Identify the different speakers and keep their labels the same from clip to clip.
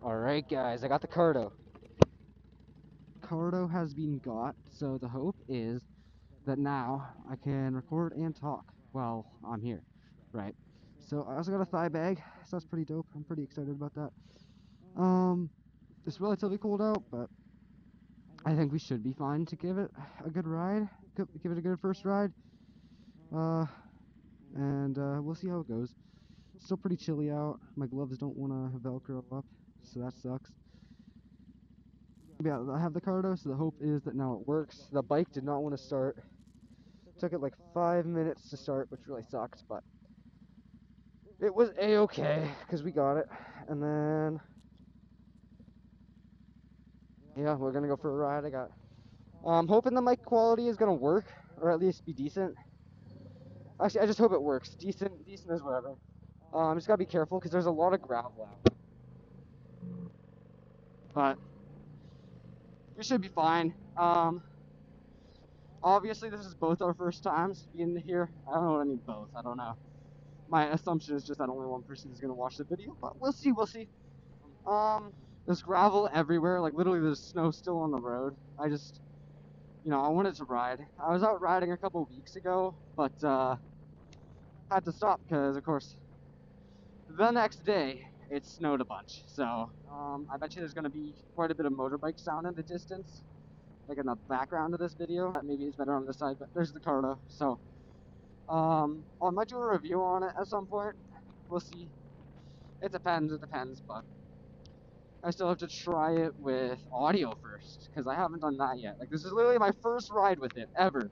Speaker 1: Alright guys, I got the Cardo. Cardo has been got, so the hope is that now I can record and talk while I'm here, right? So I also got a thigh bag, so that's pretty dope. I'm pretty excited about that. It's relatively cold out, but I think we should be fine to give it a good ride, give it a good first ride, and we'll see how it goes. Still pretty chilly out. My gloves don't want to Velcro up, so that sucks. Yeah, I have the Cardo, so the hope is that now it works. The bike did not want to start. Took it like 5 minutes to start, which really sucked, but it was a-okay because we got it. And then, yeah, we're gonna go for a ride. I'm hoping the mic quality is gonna work, or at least be decent. Actually, I just hope it works. Decent is whatever. Just gotta be careful because there's a lot of gravel out. But we should be fine. Obviously, this is both our first times being here. I don't know what I mean both. I don't know. My assumption is just that only one person is gonna watch the video, but we'll see. We'll see. There's gravel everywhere. Like literally, there's snow still on the road. I wanted to ride. I was out riding a couple weeks ago, but had to stop because, of course, the next day it snowed a bunch. So I bet you there's gonna be quite a bit of motorbike sound in the distance, like in the background of this video. Maybe it's better on this side, but there's the Cardo. So I might do a review on it at some point. We'll see. It depends, but I still have to try it with audio first, because I haven't done that yet. Like, this is literally my first ride with it, ever.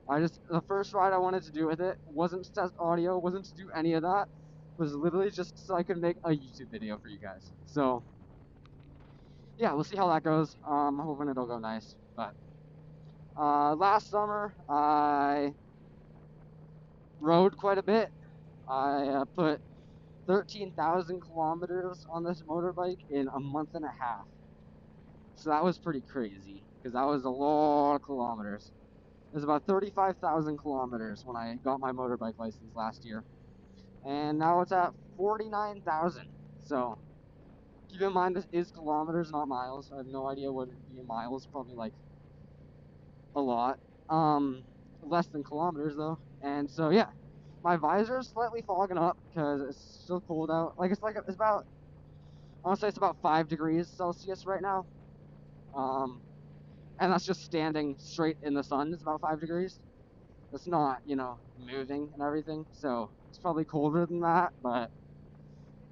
Speaker 1: The first ride I wanted to do with it wasn't to test audio, wasn't to do any of that. It was literally just so I could make a YouTube video for you guys. So, yeah, we'll see how that goes. I'm hoping it'll go nice, but last summer, I rode quite a bit. I put 13,000 kilometers on this motorbike in a month and a half. So that was pretty crazy, because that was a lot of kilometers. It was about 35,000 kilometers when I got my motorbike license last year. And now it's at 49,000. So keep in mind this is kilometers, not miles. I have no idea what it'd be in miles, probably like a lot. Less than kilometers though. And so yeah, my visor is slightly fogging up because it's still cold out. It's about, I want to say it's about 5 degrees Celsius right now. And that's just standing straight in the sun. It's about 5 degrees. It's not, moving and everything. So it's probably colder than that, but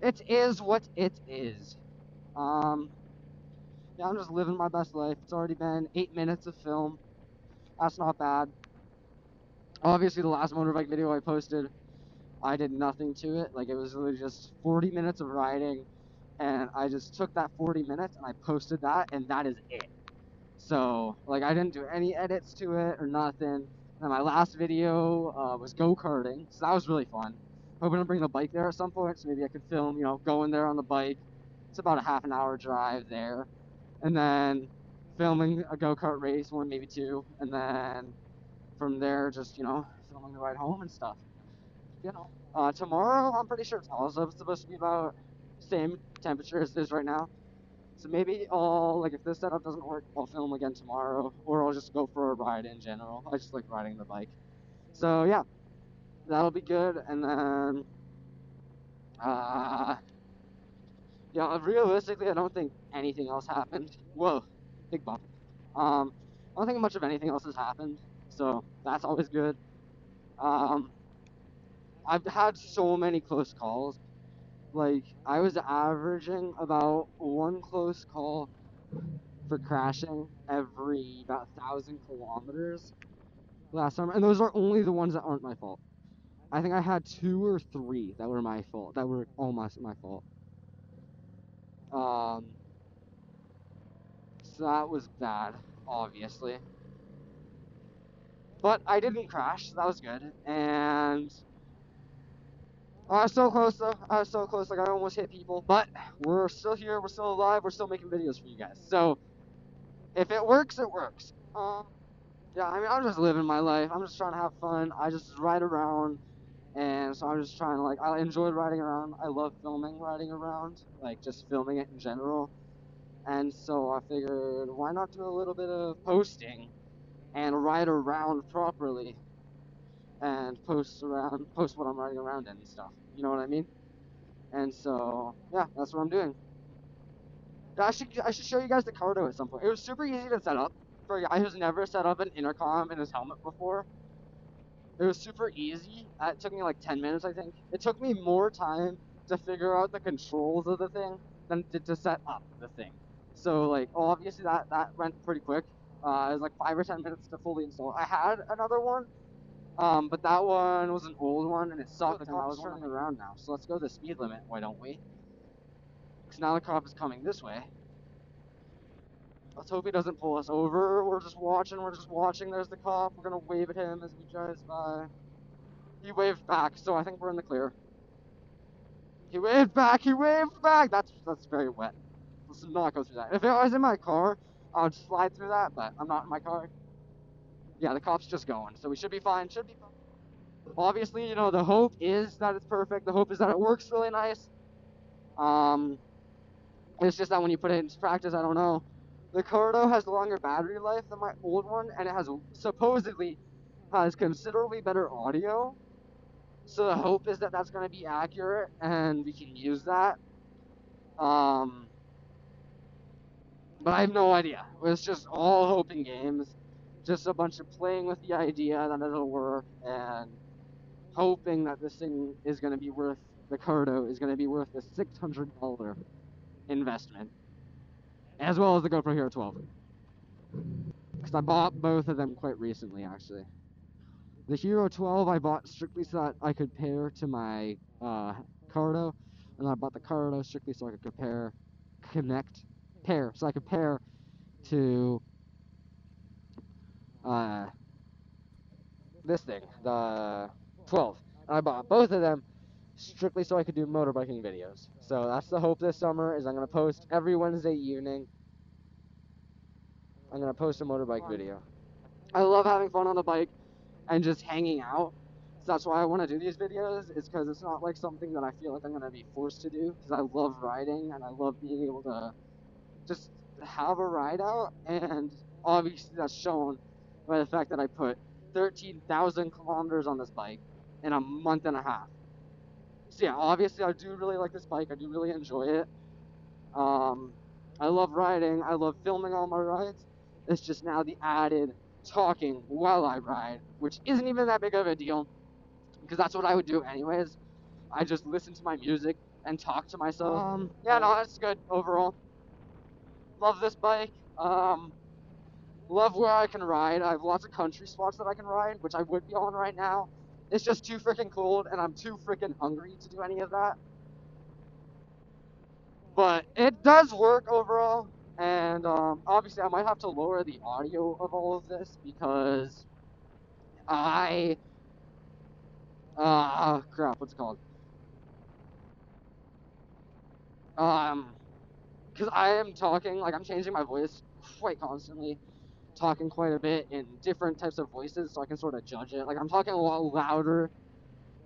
Speaker 1: it is what it is. Yeah, I'm just living my best life. It's already been 8 minutes of film. That's not bad. Obviously, the last motorbike video I posted, I did nothing to it. Like, it was literally just 40 minutes of riding, and I just took that 40 minutes and I posted that, and that is it. So, like, I didn't do any edits to it or nothing. And my last video was go-karting, so that was really fun. Hoping to bring the bike there at some point, so maybe I could film, going there on the bike. It's about a half an hour drive there. And then filming a go-kart race, one, maybe two. And then from there, just, filming the ride home and stuff. Tomorrow, I'm pretty sure it's also supposed to be about same temperature as it is right now. So maybe if this setup doesn't work, I'll film again tomorrow, or I'll just go for a ride in general. I just like riding the bike. So yeah, that'll be good. And then, yeah, realistically, I don't think anything else happened. Whoa, big bump. I don't think much of anything else has happened, so that's always good. I've had so many close calls. Like, I was averaging about one close call for crashing every about 1,000 kilometers last summer, and those are only the ones that aren't my fault. I think I had 2 or 3 that were my fault, that were almost my fault. So that was bad, obviously. But I didn't crash, so that was good. And I was so close, though. I was so close, like I almost hit people. But we're still here, we're still alive, we're still making videos for you guys. So if it works, it works. Yeah, I mean, I'm just living my life. I'm just trying to have fun. I just ride around. And so I'm just trying to, like, I enjoyed riding around. I love filming riding around, like just filming it in general. And so I figured, why not do a little bit of posting and ride around properly and post what I'm riding around in and stuff. You know what I mean? And so yeah, that's what I'm doing. I should show you guys the Cardo at some point. It was super easy to set up for a guy who's never set up an intercom in his helmet before. It was super easy. It took me like 10 minutes, I think. It took me more time to figure out the controls of the thing than to set up the thing. So like, obviously that went pretty quick. It was like 5 or 10 minutes to fully install. I had another one, but that one was an old one and it sucked. The cop is turning around now, so let's go the speed limit. Why don't we? Because now the cop is coming this way. Let's hope he doesn't pull us over. We're just watching. There's the cop. We're gonna wave at him as we drive by. He waved back, so I think we're in the clear. He waved back. That's very wet. Let's not go through that. If I was in my car, I would slide through that, but I'm not in my car. Yeah, the cop's just going, so we should be fine. Obviously, you know, the hope is that it's perfect. The hope is that it works really nice. It's just that when you put it into practice, I don't know. The Cardo has longer battery life than my old one, and it has supposedly has considerably better audio. So the hope is that that's going to be accurate, and we can use that. But I have no idea. It's just all hoping games, just a bunch of playing with the idea that it'll work, and hoping that this thing is going to be worth, the Cardo is going to be worth the $600 investment, as well as the GoPro Hero 12. Because I bought both of them quite recently, actually. The Hero 12 I bought strictly so that I could pair to my Cardo, and I bought the Cardo strictly so I could pair, so I could pair to this thing, the 12. And I bought both of them strictly so I could do motorbiking videos. So that's the hope this summer, is I'm going to post every Wednesday evening. I'm going to post a motorbike video. I love having fun on the bike and just hanging out. So that's why I want to do these videos, is because it's not like something that I feel like I'm going to be forced to do, because I love riding and I love being able to just have a ride out, and obviously that's shown by the fact that I put 13,000 kilometers on this bike in a month and a half. So yeah, obviously I do really like this bike. I do really enjoy it. I love riding. I love filming all my rides. It's just now the added talking while I ride, which isn't even that big of a deal, because that's what I would do anyways. I just listen to my music and talk to myself. Yeah, no, that's good overall. Love this bike. Love where I can ride. I have lots of country spots that I can ride, which I would be on right now. It's just too freaking cold, and I'm too freaking hungry to do any of that. But it does work overall, and obviously I might have to lower the audio of all of this, because I, crap, what's it called? Because I am talking, like, I'm changing my voice quite constantly, talking quite a bit in different types of voices, so I can sort of judge it. Like, I'm talking a lot louder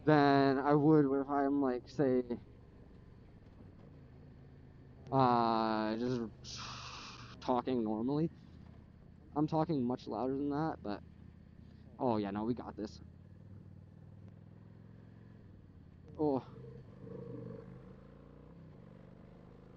Speaker 1: than I would if I'm, like, say, just talking normally. I'm talking much louder than that, but, oh yeah, no, we got this. Oh.